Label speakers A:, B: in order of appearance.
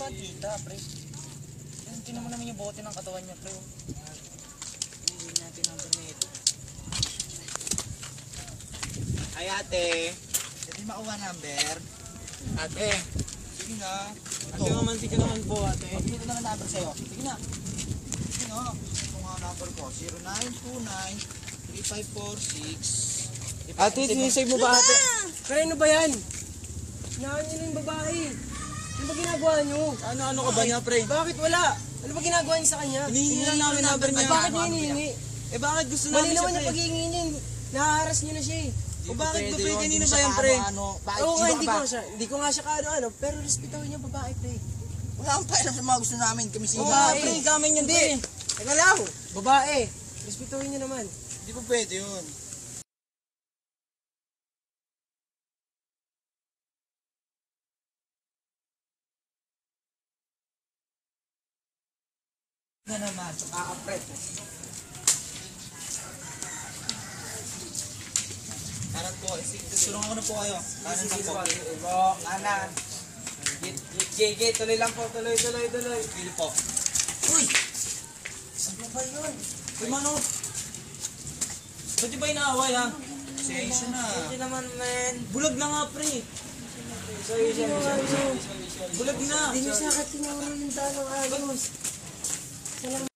A: pa tita, pre. Tingnan mo naman yung bote ng katawan niya, pre. Hindi natin number na ito. Ay ate, hindi makuha number. Ate, sige na. Ate, mamansi ka naman po, ate. Dito na number sa'yo. Sige na. Sige na. Ito nga number ko. 0929-3546. Ate, sinisave mo ba ate?
B: Pero ano ba yan? Hinahan niyo na yung babae. Ano ba ginagawa niyo?
A: Ano ka ba niya, pre?
B: Bakit wala? Ano ba ginagawa niyo sa kanya?
A: Hinihingi lang namin number niya.
B: Bakit niyo hinihingi?
A: Eh bakit gusto
B: Mali
A: namin
B: naman
A: siya,
B: yung
A: pre?
B: paghihingi niya. Nahaharas niyo na siya eh.
A: O bakit ba, pre? Kanina ba yan, pre?
B: Oo nga, hindi ko nga siya kaano-ano. Pero respetahin niyo babae, pre.
C: Wala akong pakialam sa mga gusto namin. Kami
A: Oo
C: sila.
A: nga, pre. Gamin yan, pre.
B: Teka lang. Babae. Respetahin niyo naman.
A: Hindi po pwede yun.
C: Na naman. Kakapret.
A: Kanan po. Sulungan ko na po kayo. Kanan lang po.
B: Kanan. Gate, tuloy lang po. Tuloy.
A: Pili po. Uy!
B: Ano ba yun?
A: Uy, mano. Ba't ba inaaway, ha? Sensya na.
B: Hindi naman, man.
A: Bulag na nga, pre.
B: Sorry.
A: Bulag na.
B: Hindi niyo sa akin tinawag yung tanong agos. Salamat.